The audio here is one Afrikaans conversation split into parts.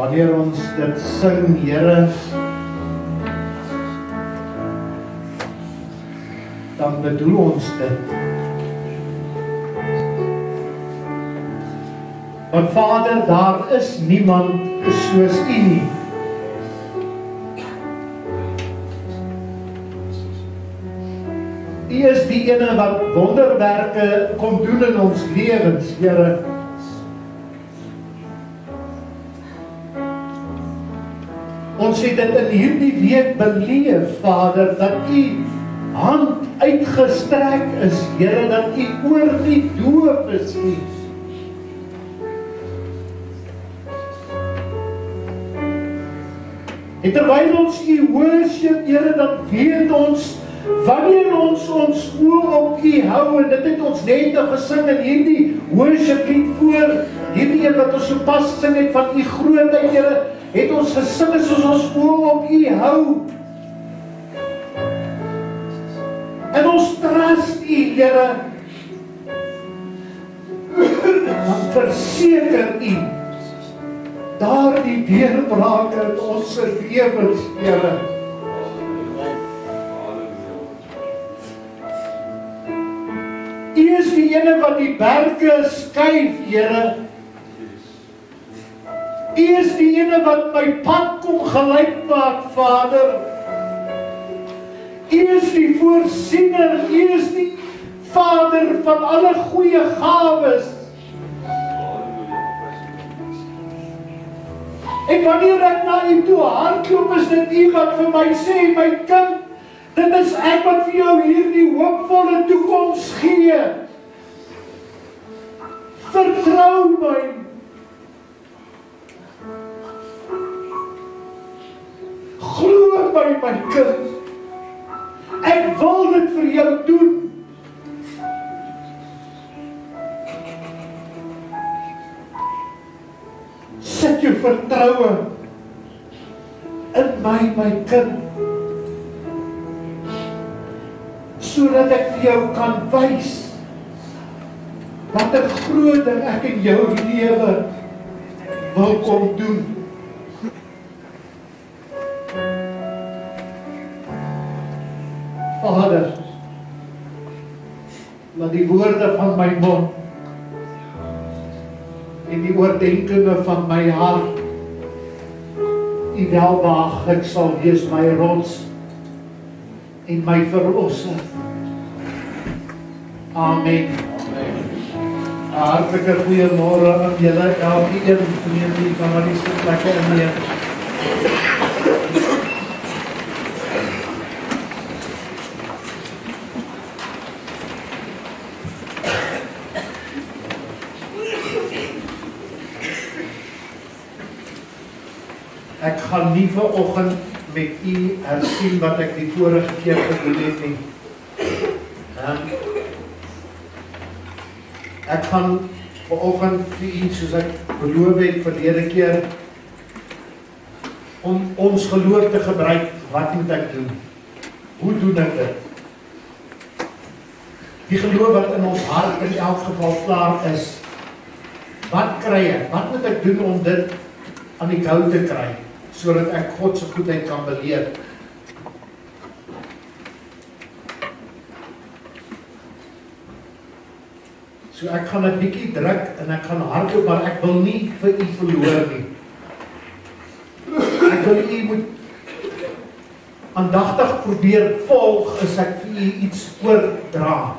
wanneer ons dit sing, Here, dan bedoel ons dit. Want Vader, daar is niemand soos U nie. U is die ene wat wonderwerke kom doen in ons lewens, Here. Ons het dit in hierdie week beleef, Vader, dat U hand uitgestrek is, Here, dat U oor nie doof is nie. En terwyl ons U worship, Here, dan weet ons, wanneer ons oë op U hou, en dit het ons net gesing in hierdie worship lied voor, hierdie een wat ons so pas gesing het van U grootheid, Here, het ons gesing soos ons oë op U hou. En ons trust U, Here, dan verseker U, daar die deurbrake in ons lewens, Here. U is die ene wat die berge skuif, Here. U is die ene wat my pad kom gelyk maak, Vader. U is die voorsiener, U is die Vader van alle goeie gawes. En wanneer ek na U toe hardloop, is dit U wat vir my sê, my kind, dit is ek wat vir jou hierdie hoopvolle toekoms gee. Vertrou my. Glo my kind. Ek wil dit vir jou doen. Sit jou vertroue in my kind, sodat ek vir jou kan wys wat 'n groot ding ek in jou lewe wil kom doen. Vader, laat die woorde van my mond en die oordenkings van my hart U welbehaaglik sal wees, my rots en my verlosser. Amen. Hartlike goeiemôre aan julle, elkeen vriendie van wat die sitplekke inneem. Ek gaan nie vanoggend met U hersien wat ek die vorige keer gedoen het nie. Ek gaan vanoggend vir U, soos ek beloof het verlede keer, om ons geloof te gebruik. Wat moet ek doen? Hoe doen ek dit? Die geloof wat in ons hart in elk geval klaar is. Wat kry ek? Wat moet ek doen om dit aan die gou te kry, sodat ek God se goedheid kan beleef? So ek gaan 'n bietjie druk en ek gaan hardloop, maar ek wil nie vir U verloor nie. Ek wil U moet aandagtig probeer volg as ek vir U iets oordra.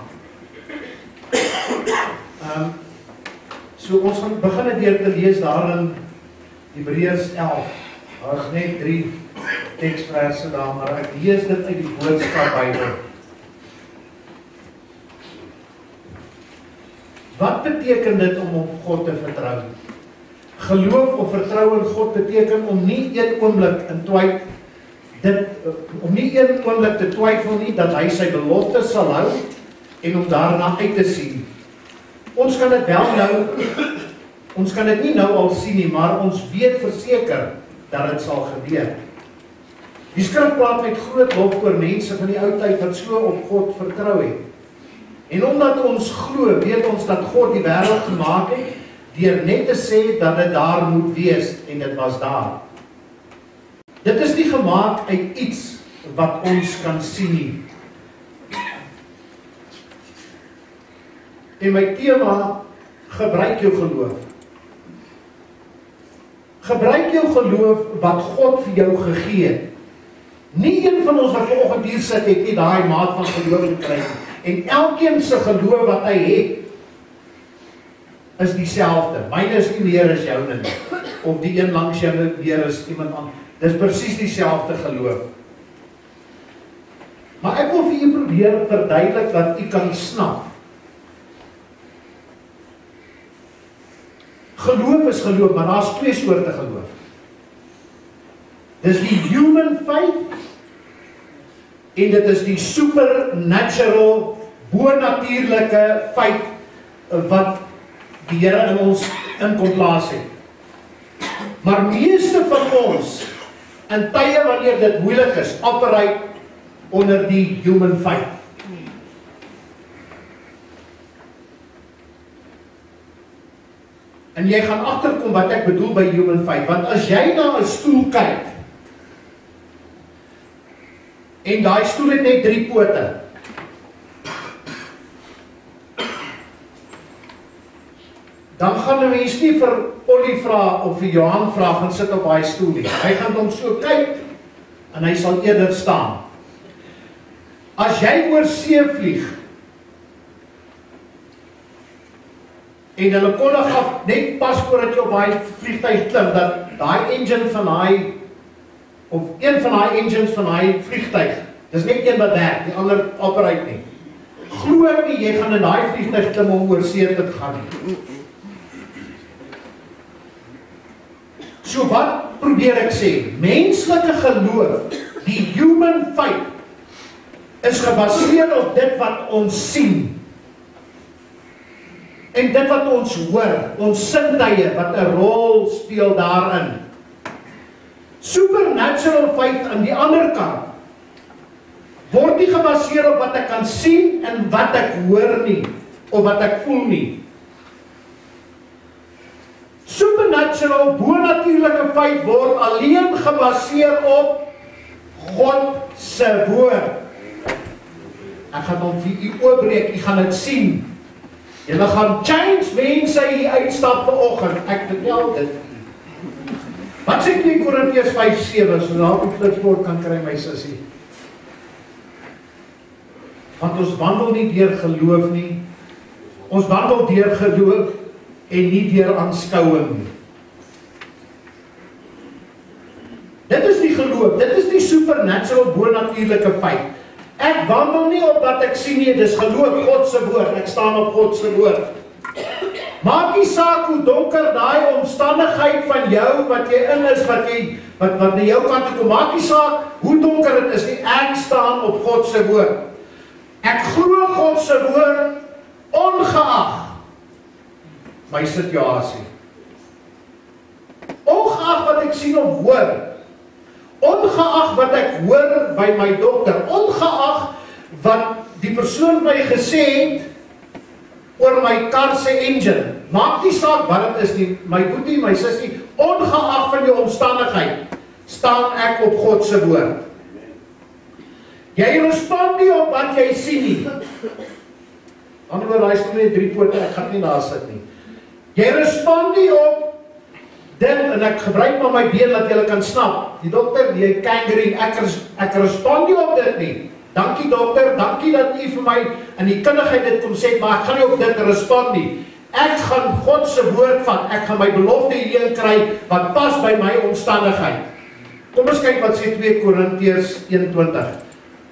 So ons gaan begin deur te lees daar in Hebreërs 11. Daar is net 3 teksverse daar, maar ek lees dit uit die Boodskap Bybel. Wat beteken dit om op God te vertrou? Geloof of vertrou in God beteken om nie een oomblik te twyfel nie dat hy sy belofte sal hou en om daarna uit te sien. Ons kan dit wel nou, ons kan dit nie nou al sien nie, maar ons weet verseker dat dit sal gebeur. Die skrif praat met groot lof oor mense van die ou tyd wat so op God vertrou het. En omdat ons glo, weet ons dat God die wêreld gemaak het deur net te sê dat dit daar moet wees en dit was daar. Dit is nie gemaak uit iets wat ons kan sien nie. En my tema, gebruik jou geloof. Gebruik jou geloof wat God vir jou gegee het. Nie een van ons wat vanoggend hier sit het nie daai maat van geloof gekry nie. En elkeen se geloof wat hy het, is dieselfde. Myne is nie meer as joune nie. Of die een langs jou meer as iemand anders. Dis presies dieselfde geloof. Maar ek wil vir u probeer verduidelik dat u kan snap. Geloof is geloof, maar daar's twee soorte geloof. Dis die human faith en dit is die supernatural, bonatuurlike faith wat die Here in ons in kom plaas het. Maar meeste van ons in tye wanneer dit moeilik is, operate onder die human faith. En jy gaan agterkom wat ek bedoel by human faith, want as jy na 'n stoel kyk en daai stoel het net 3 pote. Dan gaan 'n mens nie vir Ollie vra of vir Johan vra gaan sit op daai stoel nie. Hy gaan hom so kyk en hy sal eerder staan. As jy oor see vlieg en hulle kondig af net pas voordat jy op daai vliegtuig klim dat daai engine van daai of een van daai engines van daai vliegtuig, dis net een wat werk, die ander operate nie. Glo ek nie jy gaan in daai vliegtuig klim om oor see te gaan nie. So wat probeer ek sê? Menslike geloof, die human faith, is gebaseer op dit wat ons sien. En dit wat ons hoor, ons sintuie wat 'n rol speel daarin. Supernatural faith aan die ander kant word nie gebaseer op wat ek kan sien en wat ek hoor nie, of wat ek voel nie. Supernatural, bonatuurlike faith word alleen gebaseer op God se woord. Ek gaan hom vir u oopbreek, u gaan dit sien. Julle gaan change mense hier uitstap vanoggend. Ek vertel dit. Wat sê 2 Korintiërs 5:7 so nou op die flitsbord kan kry my sussie. Want ons wandel nie deur geloof nie. Ons wandel deur geloof en nie deur aanskouing nie. Dit is die geloof, dit is die supernatural, bonatuurlike feit. Ek wandel nie op wat ek sien nie, dis geloof God se woord. Ek staan op God se woord. Maak nie saak hoe donker daai omstandigheid van jou wat jy in is, wat na jou kant toe kom. Maak nie saak hoe donker dit is nie. Ek staan op God se woord. Ek glo God se woord ongeag my situasie. Ongeag wat ek sien of hoor. Ongeag wat ek hoor by my dokter, ongeag wat die persoon my gesê het oor my kar se engine, maak nie saak wat dit is nie, my boetie, my sussie, ongeag van jou omstandigheid, staan ek op God se woord. Jy respond nie op wat jy sien nie. Anderwoorde, hy staan net 3 pote, ek gaan nie daar sit nie. Jy respond nie op dit, en ek gebruik maar my been dat julle kan snap. Die dokter, die kangaroo, ek respond nie op dit nie. Dankie dokter, dankie dat u vir my in die kundigheid dit kom sê, maar ek gaan nie op dit respond nie. Ek gaan God se woord vat, ek gaan my belofte hierin kry, wat pas by my omstandigheid. Kom ons kyk wat sê 2 Korintiërs 1:20.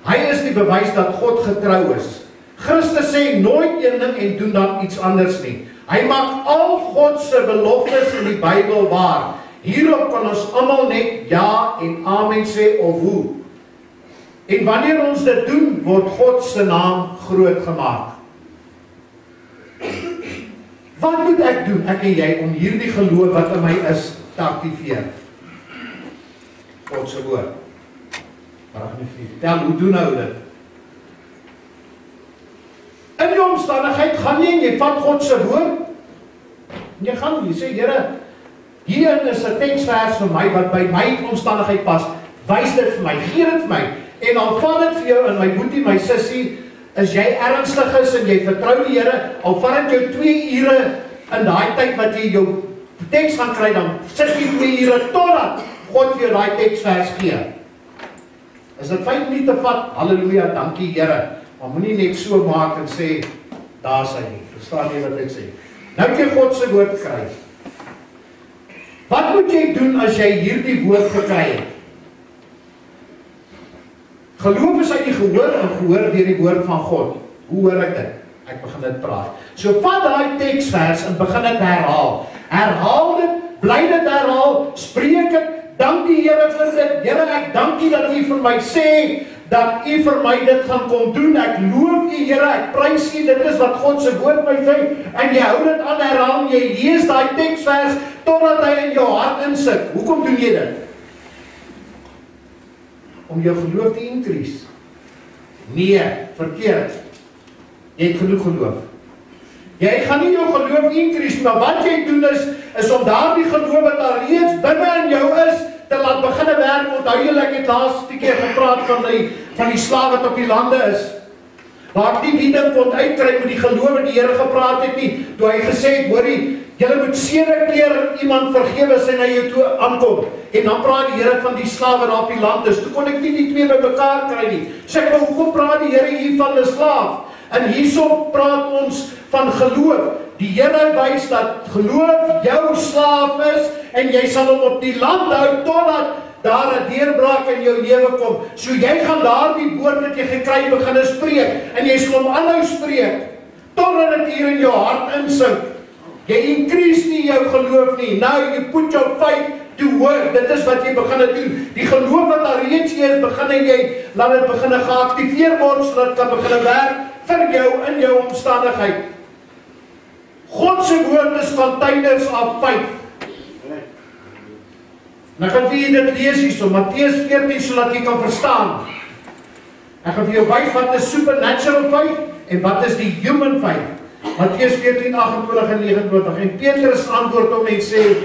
Hy is die bewys dat God getrou is. Christus sê nooit een ding en doen dan iets anders nie. Hy maak al God se beloftes in die Bybel waar. Hierop kan ons almal net ja en amen sê of hoe. En wanneer ons dit doen, word God se naam groot gemaak. Wat moet ek doen, ek en jy, om hierdie geloof wat in my is te aktiveer? God se woord. Tel, hoe doen nou dit? In die omstandigheid gaan jy en jy vat God se woord En jy gaan, jy sê, Here, hierin is 'n teksvers vir my, wat by my omstandigheid pas, wys dit vir my, gee dit vir my, en dan vat dit vir jou, en my boetie, my sussie, as jy ernstig is, en jy vertrou die Here, al vat dit jou 2 ure, in daai tyd wat jy jou teks gaan kry, dan sit jy 2 ure, totdat God vir jou daai teksvers gee. As dit 5 minute vat, halleluja, dankie Here, maar moenie net so maak en sê, daar is hy nie, verstaan jy wat ek sê? Nou het jy God se woord gekry. Wat moet jy doen as jy hierdie woord gekry het? Geloof is uit die gehoor en gehoor deur die woord van God. Hoe hoor ek dit? Ek begin dit praat. So vat daai teksvers en begin dit herhaal. Herhaal dit, bly dit herhaal, spreek dit, dank die Here vir dit. Here, ek dank U dat U vir my sê, dat U vir my dit gaan kom doen. Ek loof U, Here, ek prys U, dit is wat God se woord my sê, en jy hou dit aan herhaal, jy lees daai teksvers, totdat hy in jou hart insit. Hoekom doen jy dit? Om jou geloof te increase. Nee, verkeerd. Jy het genoeg geloof. Jy gaan nie jou geloof increase, maar wat jy doen is om daardie geloof wat daar reeds binne in jou is, te laat beginne werk. Onthou julle, ek het laaste keer gepraat van die slaaf wat op die lande is. Waar ek nie die ding kon uitkry met die geloof wat die Here gepraat het nie, toe hy gesê het, hoorie, julle moet 7 keer iemand vergewe as hy na jou toe aankom. En dan praat die Here van die slaaf wat daar op die land is. Toe kon ek nie die twee by mekaar kry nie. Sê ek, hoekom praat die Here hier van 'n slaaf? En hierso praat ons van geloof. Die Here wys dat geloof jou slaaf is, en jy sal hom op die land hou, totdat daar 'n deurbraak in jou lewe kom. So jy gaan daardie woord wat jy gekry begin spreek, en jy sal hom aanhou spreek, totdat dit hier in jou hart insink. Jy increase nie jou geloof nie. Now you put your faith to work. Dit is wat jy begin doen. Die geloof wat daar reeds is, begin jy, laat dit begin geaktiveer word, sodat dit kan begin werk vir jou in jou omstandigheid. God se woord is containers of faith. Nou kan vir jy dit lees hierso, Matteus 14, sodat jy kan verstaan. Ek gaan vir jou wys wat is supernatural faith en wat is die human faith. Matteus 14, 28 en 29. En Petrus antwoord hom en sê,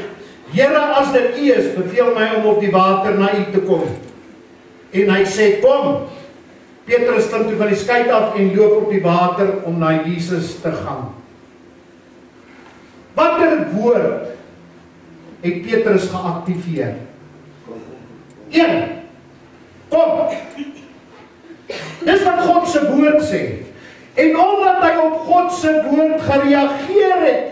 Here, as dit U is, beveel my om op die water na U te kom. En hy sê, kom. Petrus klim toe van die skei af en loop op die water om na Jesus te gaan. Watter woord het Petrus geaktiveer? 1. Kom. Dis wat God se woord sê. En omdat hy op God se woord gereageer het,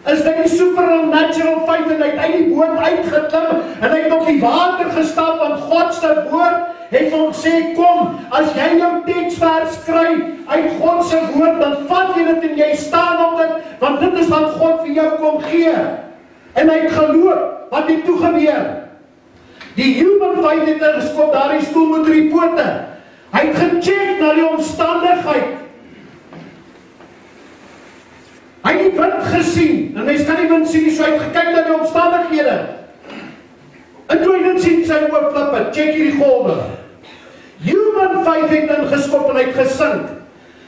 is dit die supernatural feit en hy het uit die boot uitgeklim en hy het op die water gestap, want God se woord het hom gesê, kom, as jy jou teksvers kry uit God se woord, dan vat jy dit en jy staan op dit, want dit is wat God vir jou kom gee. En hy het geloop, wat het toe gebeur? Die human faith het ingeskop, daar die stoel met 3 pote. Hy het gecheck na die omstandigheid. Hy het die wind gesien, en mens kan die wind sien, so hy het gekyk na die omstandighede. En toe hy dit sien, sy oop flippe, check hierdie golwe. Human faith het ingeskop en hy het gesink.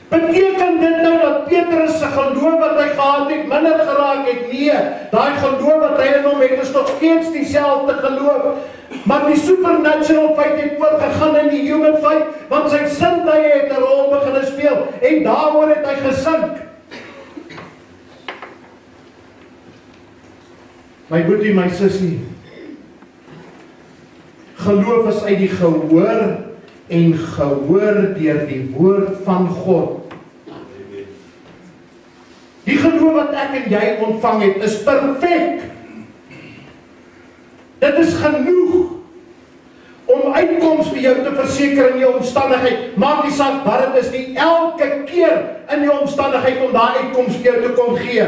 Beteken dit nou dat Petrus se geloof wat hy gehad het, minder geraak het? Nee, daai geloof wat hy in hom het, is nog steeds dieselfde geloof. Maar die supernatural faith het oorgegaan in die human faith, want sy sintuie het 'n rol begin speel, en daaroor het hy gesink. My boetie, my sussie, geloof is uit die gehoor en gehoor deur die woord van God. Die geloof wat ek en jy ontvang het, is perfek. Dit is genoeg om uitkoms vir jou te verseker in jou omstandigheid. Maak nie saak wat dit is nie, elke keer in jou omstandigheid om daai uitkoms vir jou te kom gee.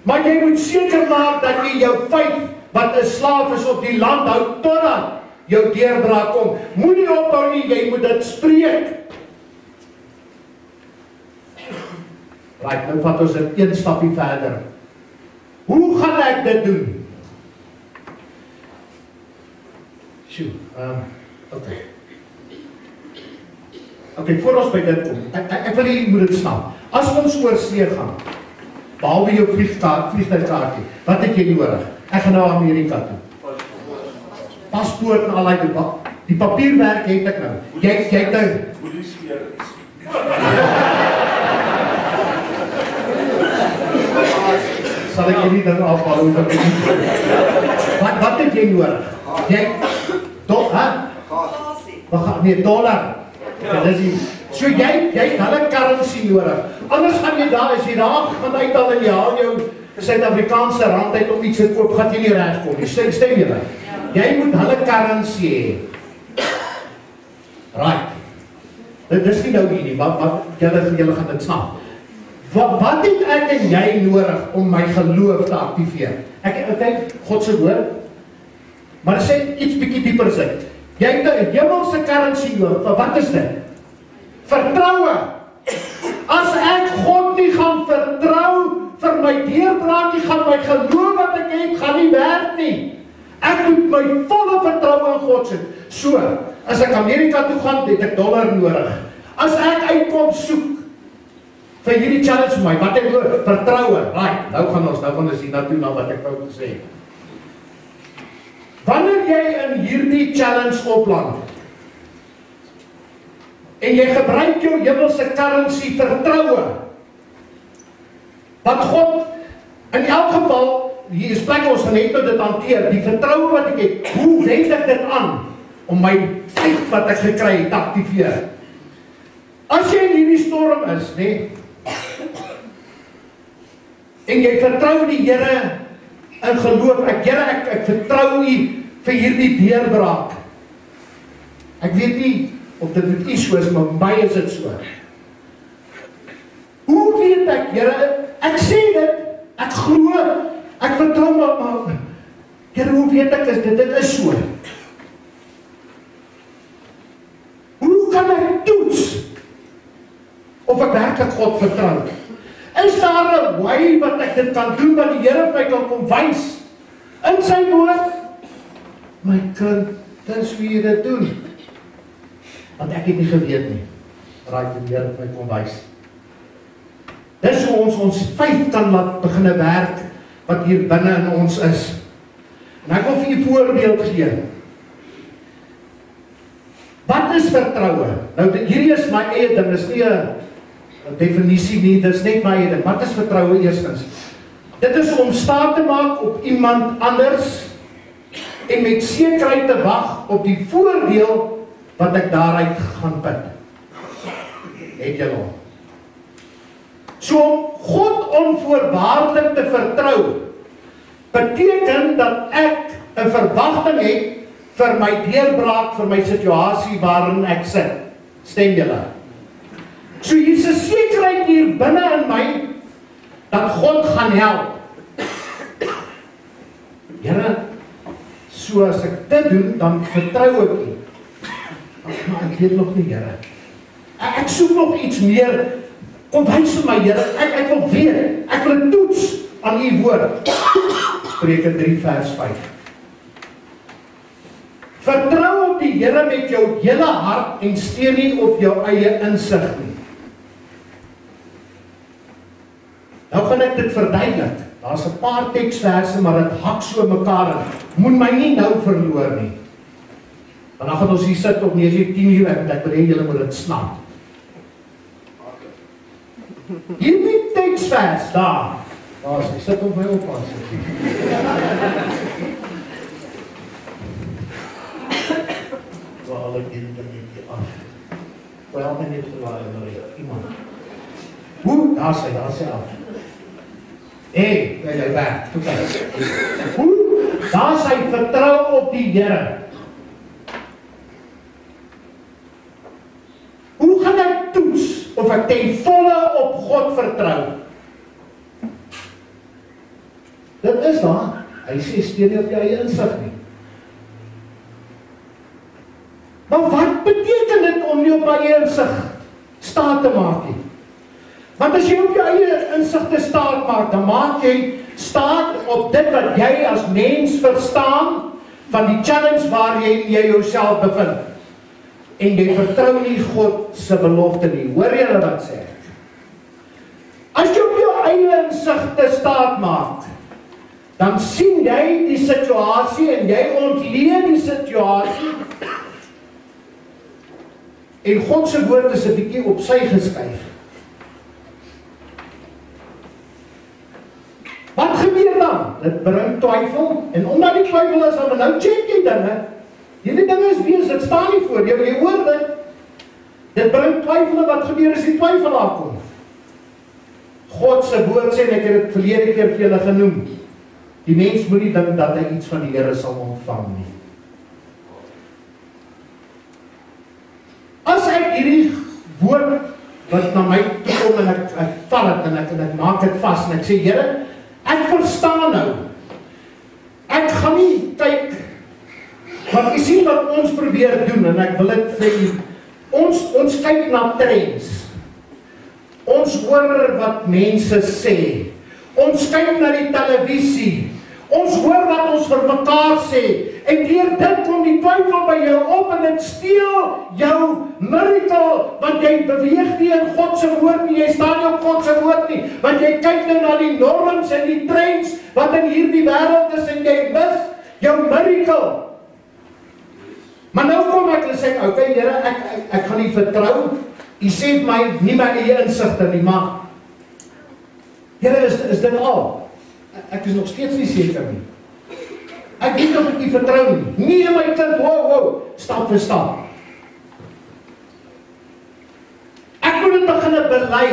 Maar jy moet seker maak dat jy jou faith, wat 'n slaaf is, op die land hou, totdat jou deurbraak kom. Moenie ophou nie, jy moet dit spreek. Right, nou vat ons dit 1 stapie verder. Hoe gaan ek dit doen? Okay, voor ons by dit kom, ek wil jy moet dit snap. As ons oor see gaan, behalwe jou vliegtuigkaartjie. Wat het jy nodig? Ek gaan nou Amerika toe. Paspoort en al die papierwerk het ek nou. Jy het nou sal ek hierdie ding afhaal oor wat het jy nodig? Jy dollar. So jy het hulle currency nodig. Anders gaan jy daar, as jy daar gaan uithaal en jy haal jou Suid-Afrikaanse rand uit om iets te koop, gaan jy nie reg kom nie. Stem jy my? Jy moet hulle currency hê. Right. Dit is nie nou hier nie, maar julle gaan dit snap. Wat het ek en jy nodig om my geloof te aktiveer? Ek God se woord, maar sê iets bietjie dieper sit. Jy het 'n hemelse currency nodig. Wat is dit? Vertroue. As ek God nie gaan vertrou vir my deurbraak nie, gaan my geloof wat ek het, gaan nie werk nie. Ek moet my volle vertroue in God sit. So, as ek Amerika toe gaan, het ek dollar nodig. As ek uitkom soek vir hierdie challenge vir my, wat ek nodig? Vertroue. Right, nou gaan ons hier naartoe na wat ek wou gesê. Wanneer jy in hierdie challenge opland, en jy gebruik jou hemelse currency vertroue, wat God, in elk geval, hier is plek ons net nou dit hanteer, die vertroue wat ek het, hoe wend ek dit aan, om my vlieg wat ek gekry het, te activeer. As jy in hierdie storm is, nee, en jy vertrou die Here in geloof, ek vertrou U vir hierdie deurbraak. Ek weet nie of dit met U so is, maar by my is dit so. Hoe weet ek, Here, ek sê dit, ek glo, ek vertrou maar Here, hoe weet ek dit is so? Hoe kan ek toets of ek werklik God vertrou? Is daar 'n way wat ek dit kan doen, wat die Here my kan kom wys in sy woord? My kind, dis hoe jy dit doen. Want ek het nie geweet nie. Raai die Here my kom wys. Dis hoe ons faith kan laat begin werk wat hier binne in ons is. En ek wil vir julle 'n voorbeeld gee. Wat is vertroue? Nou hierdie is my eie ding, dis nie 'n definisie nie, dis net my eie ding. Wat is vertroue eerstens? Dit is om staat te maak op iemand anders en met sekerheid te wag op die voordeel wat ek daaruit gaan put. Het jy nog? So om God onvoorwaardelik te vertrou, beteken dat ek 'n verwagting het vir my deurbraak, vir my situasie waarin ek sit. Stem julle? So hier is 'n sekerheid hier binne in my, dat God gaan help. Here, so as ek dit doen, dan vertrou ek U. Maar ek weet nog nie, Here. Ek soek nog iets meer. Kom wys vir my, Here. Ek wil weet. Ek wil 'n toets aan U woord. Spreuke 3 vers 5. Vertrou op die Here met jou hele hart en steun nie op jou eie insig nie. Nou gaan ek dit verduidelik. Daar's 'n paar teksverse, maar dit hak so mekaar in. Moet my nie nou verloor nie. Want dan gaan ons hier sit op 9:10 ek wil hê julle moet dit snap. Hierdie teksvers daar. Daar's hy sit op my oppas. Wel, ek dink dit af. Wel, men het gewaar iemand. Hoe? Daar's hy af. Hey, jy werk. Hoe? Daar's hy vertrou op die Here. Hoe gaan ek toets of ek ten volle op God vertrou? Dit is daar. Hy sê steun nie op jou eie insig nie. Maar wat beteken dit om nie op jou eie insig staat te maak nie? Want as jy op jou eie insig te staat maak, dan maak jy staat op dit wat jy as mens verstaan van die challenge waar jy jouself bevind. En jy vertrou nie God se belofte nie. Hoor jy wat sê? As jy op jou eie insig te staat maak, dan sien jy die situasie en jy ontleed die situasie en God se woord is 'n bietjie op sy geskuif. Wat gebeur dan? Dit bring twyfel en omdat die twyfel is, dan nou check jy dinge. Hierdie dinge is wees, dit staan nie voor jou, jy hoor dit. Dit bring twyfel en wat gebeur as die twyfel aankom? God se woord sê, en ek het dit verlede keer vir julle genoem, die mens moet nie dink dat hy iets van die Here sal ontvang nie. As ek hierdie woord wat na my toe kom en ek vat dit en ek maak dit vas en ek sê, Here, ek verstaan nou. Ek gaan nie kyk wat jy sien wat ons probeer doen en ek wil dit vir u. Ons kyk na trends. Ons hoor wat mense sê. Ons kyk na die televisie. Ons hoor wat ons vir mekaar sê. En deur dit kom die twyfel by jou op en dit steel jou miracle, want jy beweeg nie in God se woord nie, jy staan nie op God se woord nie, want jy kyk nou na die norms en die trends wat in hierdie wêreld is en jy mis jou miracle. Maar nou kom ek en sê, okay Here, ek gaan nie vertrou. U sê my nie my eie insigte nie, maar Here, is dit al? Ek is nog steeds nie seker nie. Ek weet of ek nie vertrou nie. Nee my kind, wow, stap vir stap. Ek moet dit begin bely.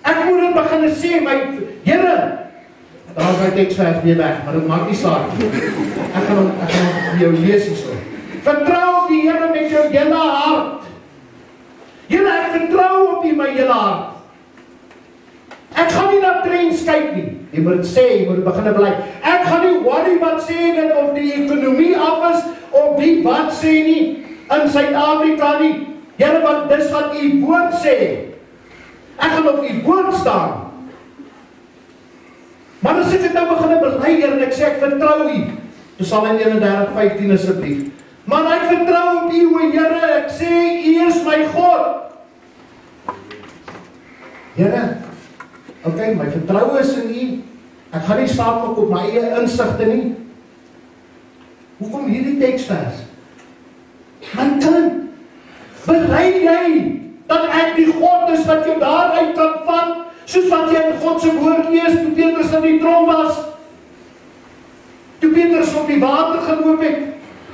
Ek moet dit begin sê, my Here, daar is my teksvers weer weg, maar dit maak nie saak nie. Ek gaan vir jou lees hierso. Vertrou op die Here met jou hele hart. Here, ek vertrou op U my hele hart. Ek gaan nie na trends kyk nie. Jy moet sê, jy moet begin bely. Ek gaan nie worry wat sê dit of die ekonomie af is, of wie wat sê nie in Suid-Afrika nie. Here, wat dis wat U woord sê. Ek gaan op U woord staan. Maar as ek dit nou begin bely en ek sê ek vertrou U. Psalm 31:15 asseblief. Maar ek vertrou op U, o Here, ek sê U is my God. Here, okay, my vertroue is in U. Ek gaan nie saammaak op my eie insigte nie. Hoekom hierdie teksvers? My kind, bely jy dat ek die God is wat jou daaruit kan vat, soos wat jy in God se woord lees, toe Petrus in die tronk was, toe Petrus op die water geloop het,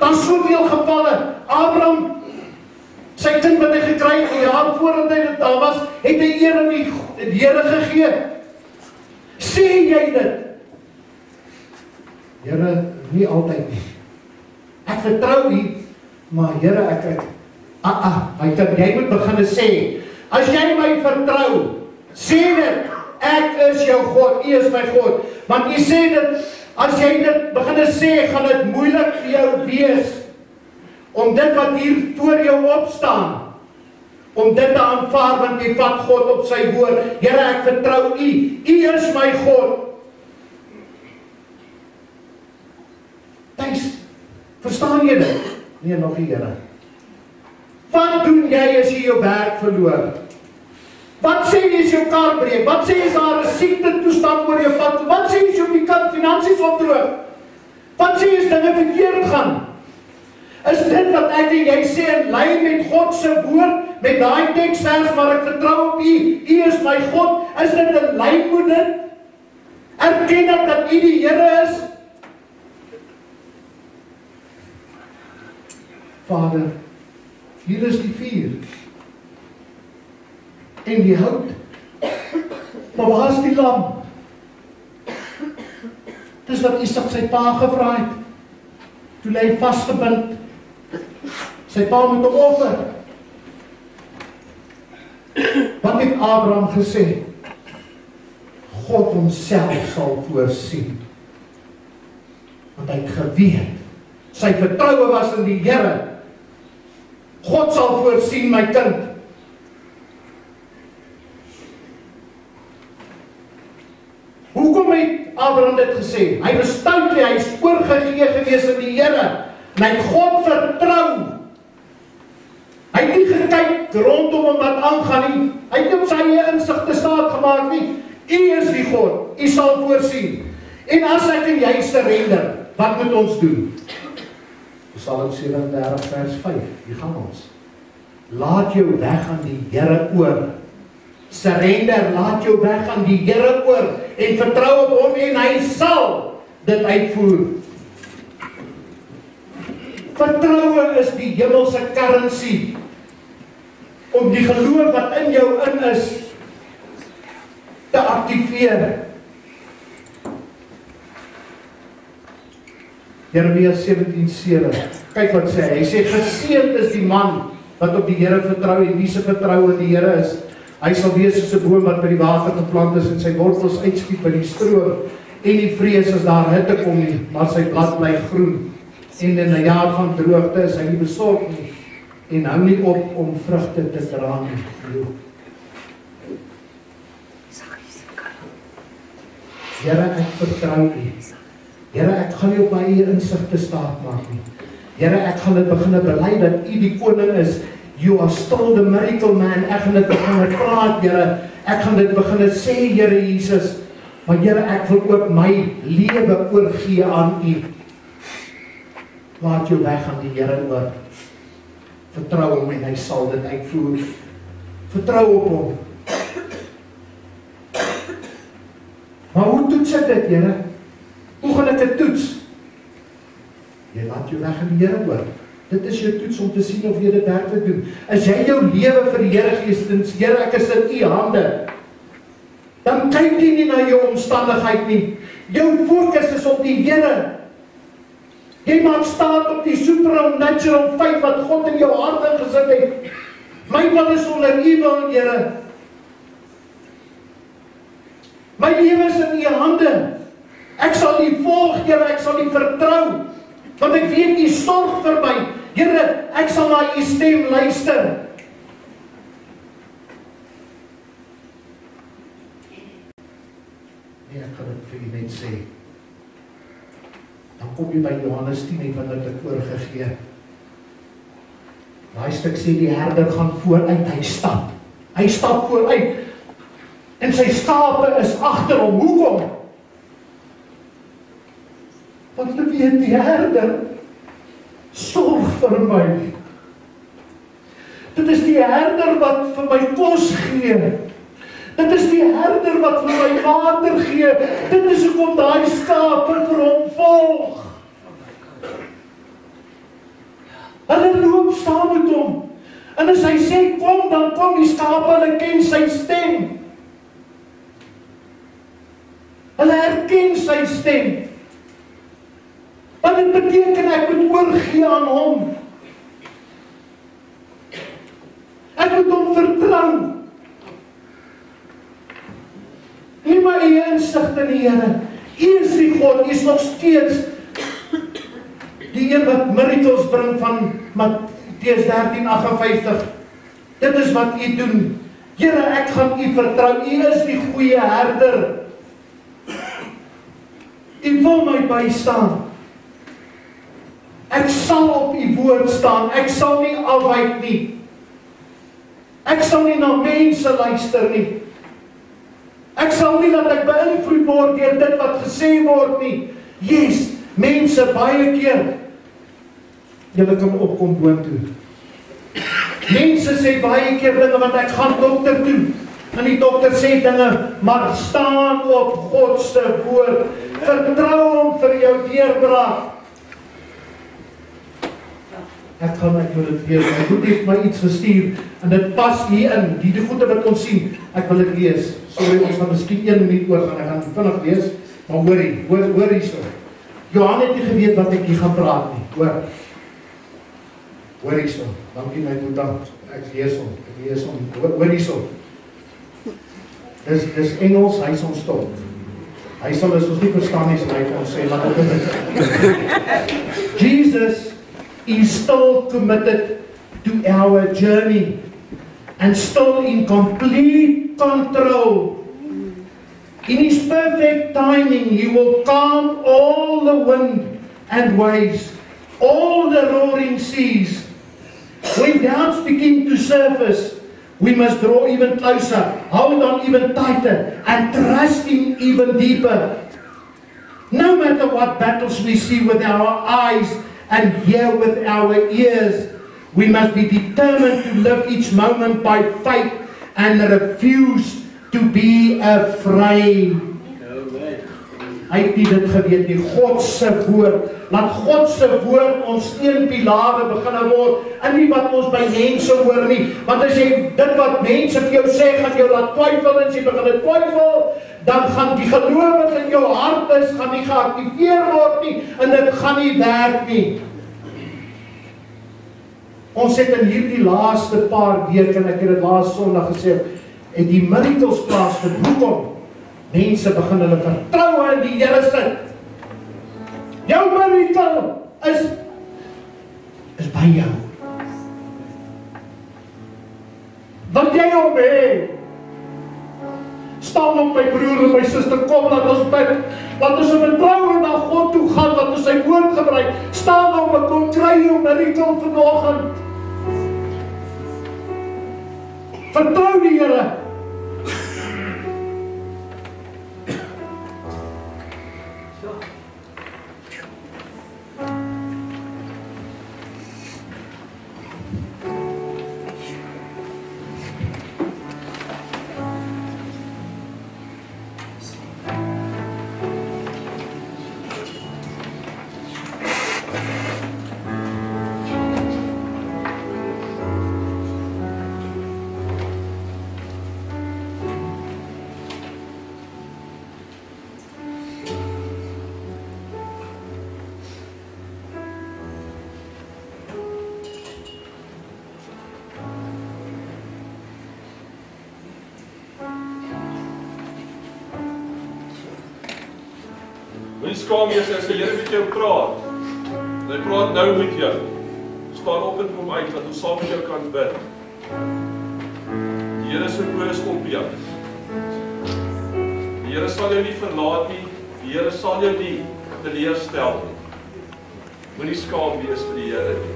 dan soveel gevalle, Abraham, sy kind wat hy gekry het, 'n jaar voordat hy dit daar was, het hy eer aan die Here gegee. Sê jy dit? Here, nie altyd nie. Ek vertrou U, maar Here, my kind, jy moet begin sê, as jy my vertrou, sê dit, ek is jou God, U is my God, want U sê dit, as jy dit begin sê, gaan dit moeilik vir jou wees, om dit wat hier voor jou opstaan, om dit te aanvaar, want jy vat God op sy woord. Here, ek vertrou U, U is my God. Thuis, verstaan jy dit? Nee, nog nie, Here. Wat doen jy as jy jou werk verloor? Wat sê jy as jou kar breek? Wat sê jy as daar 'n siekte toestand oor jou pad? Wat sê jy as jou finansies opdroog? Wat sê jy as dinge verkeerd gaan? Is dit wat ek en jy sê in lyn met God se woord, met daai teksvers, maar ek vertrou op U, U is my God, is dit in lyn met dit? Erken ek dat U die Here is? Vader, hier is die vuur en die hout, maar waar is die lam? Dis wat Isak sy pa gevra het, toe hy vasgebind, sy pa moet hom offer. Wat het Abraham gesê? God homself sal voorsien. Want hy het geweet, sy vertroue was in die Here. God sal voorsien, my kind. Hoekom het Abraham dit gesê? Hy was stout, hy is oorgegee gewees in die Here. En hy het God vertrou. Hy het nie gekyk rondom hom wat aangaan nie. Hy het nie op sy eie insig te staat gemaak nie. U is die God, U sal voorsien. En as ek en jy surrender, wat moet ons doen? Psalm 37 vers 5, hier gaan ons. Laat jou weg aan die Here oor. Surrender, laat jou weg aan die Here oor en vertrou op hom en hy sal dit uitvoer. Vertroue is die hemelse currency om die geloof wat in jou in is te aktiveer. Jeremia 17:7. Kyk wat sê hy. Hy sê geseënd is die man wat op die Here vertrou en wie se vertroue in die Here is. Hy sal wees soos 'n boom wat by die water geplant is en sy wortels uitskiet by die stroom en nie vrees as daar hitte kom nie, maar sy blad bly groen. En in 'n jaar van droogte is hy nie besorg nie en hou nie op om vrugte te dra nie. Here, ek vertrou U. Here, ek gaan nie op my eie insig te staat maak nie. Here, ek gaan dit begin bely dat U die koning is. You are still the miracle man. Ek gaan dit begin praat, Here. Ek gaan dit begin sê, Here Jesus. Maar Here, ek wil ook my lewe oorgee aan U. Laat jou weg aan die Here oor. Vertrou hom en hy sal dit uitvoer. Vertrou op hom. Maar hoe toets ek dit, Here? Hoe gaan ek dit toets? Jy laat jou weg aan die Here oor. Dit is jou toets om te sien of jy dit werklik doen. As jy jou lewe vir die Here gee, dan Here, ek is in U hande. Dan kyk jy nie na jou omstandigheid nie. Jou fokus is op die Here. Jy maak staat op die supernatural feit wat God in jou hart ingesit het. My wil is onder U wil, Here. My lewe is in U hande. Ek sal U volg, Here, ek sal U vertrou. Want ek weet U sorg vir my. Here, ek sal na U stem luister. Nee, ek gaan dit vir U net sê. Dan kom jy by Johannes 10 wat ek oorgegee. Daai stuk sê die herder gaan vooruit, hy stap. Hy stap vooruit. En sy skape is agter hom. Hoekom? Want hulle weet die herder sorg vir my. Dit is die herder wat vir my kos gee. Dit is die herder wat vir my water gee. Dit is hoekom daai skape vir hom volg. Hulle loop saam met hom. En as hy sê kom, dan kom die skape, hulle ken sy stem. Hulle herken sy stem. Want dit beteken ek moet oorgee aan hom. Ek moet hom vertrou. Nie my eie insig in die Here. U is die God, U is nog steeds die een wat miracles bring van Matteus 13:58. Dit is wat U doen. Here, ek gaan U vertrou. U is die goeie herder. U wil my bystaan. Ek sal op U woord staan. Ek sal nie afwyk nie. Ek sal nie na mense luister nie. Ek sal nie dat ek beïnvloed word deur dit wat gesê word nie. Yes, mense baie keer julle kan opkom boontoe. Mense sê baie keer dinge want ek gaan dokter toe. En die dokter sê dinge, maar staan op God se woord. Vertrou hom vir jou deurbraak. Ek wil dit lees. God het my iets gestuur en dit pas hier in. Die goede wat ons sien, ek wil dit lees. Sorry, ons gaan miskien 1 minuut oor gaan. Ek gaan vinnig lees, maar hoor hierso. Johan het nie geweet wat ek hier gaan praat nie. Hoor hierso. Dankie my boetie. Ek lees hom. Hoor hierso. Dis Engels, hy is ons stop. Hy sal ons nie verstaan nie, sal hy vir ons sê, maar Jesus is still committed to our journey and still in complete control. In His perfect timing, He will calm all the wind and waves, all the roaring seas. When doubts begin to surface, We must draw even closer, hold on even tighter, and trust Him even deeper. No matter what battles we see with our eyes and hear with our ears, we must be determined to live each moment by faith and refuse to be afraid. Hy het nie dit geweet nie, God se woord. Laat God se woord ons steunpilare begin word, en nie wat ons by mense hoor nie. Want as jy dit wat mense vir jou sê, gaan jou laat twyfel, en as jy begin twyfel, dan gaan die geloof wat in jou hart is, gaan nie geactiveer word nie, en dit gaan nie werk nie. Ons het in hierdie laaste paar weke, en ek het dit laas Sondag gesê, het die miracles plaasvind. Hoekom? Mense begin hulle vertroue in die Here sit. Jou miracle is by jou. Wat jy hom het. Staan op my broer en my suster, kom, laat ons bid. Laat ons in vertroue na God toe gaan, laat ons sy woord gebruik. Staan op en kom kry jou miracle vanoggend. Vertrou die Here. Moenie skaam wees as die Here met jou praat. Hy praat nou met jou. Staan op en kom uit, dat ons saam met jou kan bid. Die Here se woord is op jou. Die Here sal jou nie verlaat nie. Die Here sal jou nie teleurstel nie. Moenie skaam wees vir die Here nie.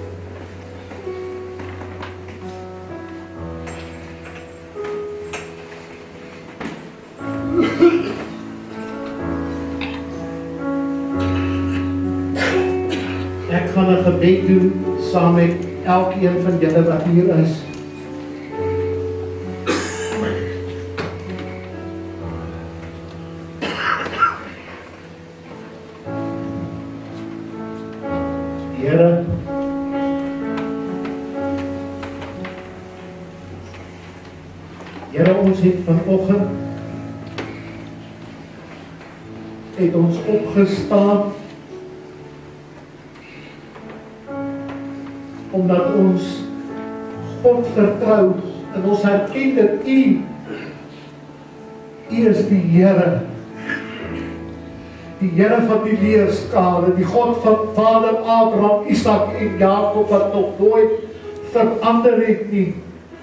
Ek gaan 'n gebed doen saam met elkeen van julle wat hier is. Here, ons het vanoggend het ons opgestaan omdat ons God vertrou en ons herken dat U is die Here. Die Here van die leerskale, die God van Vader Abraham, Isak en Jakob wat nog nooit verander het nie.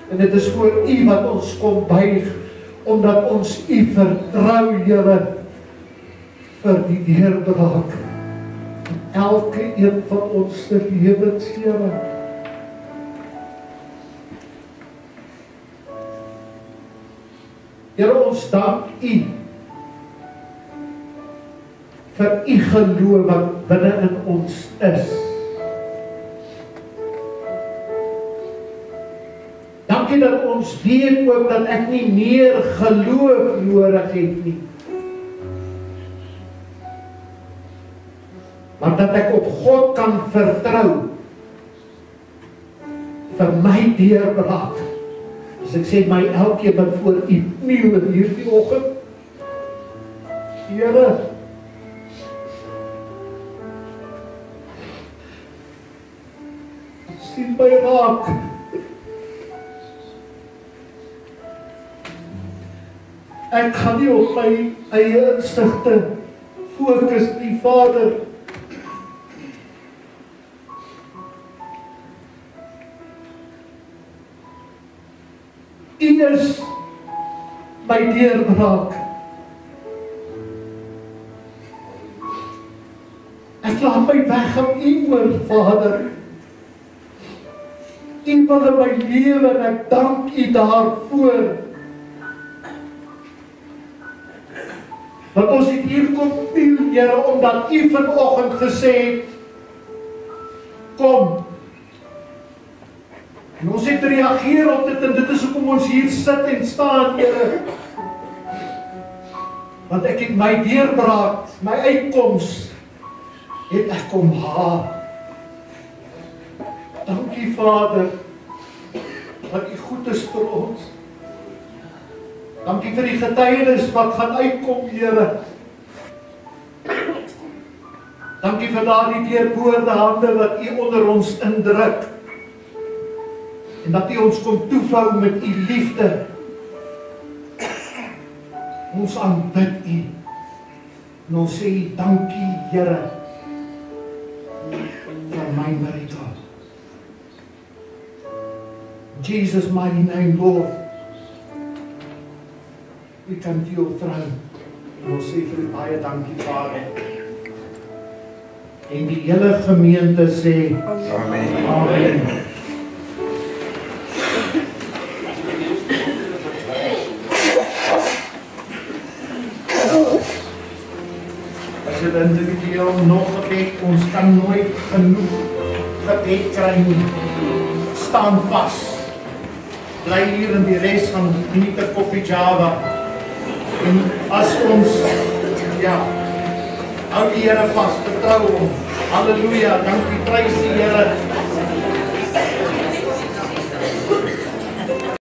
En dit is voor U wat ons kom buig, omdat ons U vertrou, Here, vir die deurbraak in elke een van ons se lewens, Here. Here, ons dank U vir U geloof wat binne in ons is. Dankie dat ons weet ook dat ek nie meer geloof nodig het nie. Maar dat ek op God kan vertrou vir my deurbraak. As ek sê my elkeen wat voor U kniel in hierdie oggend, Here, sien my raak. Ek gaan nie op my eie insigte fokus nie, Vader. U is my deurbraak. Ek laat my weg aan U oor, Vader. U wil in my lewe en ek dank U daarvoor. Dat ons het hier kom kniel, Here, omdat U vanoggend gesê het, kom. En ons het reageer op dit, en dit is hoekom ons hier sit en staan, Here. Want ek het my deurbraak, my uitkoms, het ek kom haal. Dankie, Vader, dat U goed is vir ons. Dankie vir die getuienis wat gaan uitkom, Here. Dankie vir daardie deurboorde hande wat U onder ons indruk. En dat U ons kom toevou met U liefde. Ons aanbid U. En ons sê dankie, Here, vir my miracle. In Jesus' mighty name, Lord. We come to your throne. En ons sê vir U baie dankie, Vader. En die hele gemeente sê, Amen. Amen. As dit individueel nog gebed, ons kan nooit genoeg gebed kry nie. Staan vas. Bly hier in die res van minute koppie Java. En as ons, hou die Here vas, vertrou hom. Halleluja, dankie, prys die Here.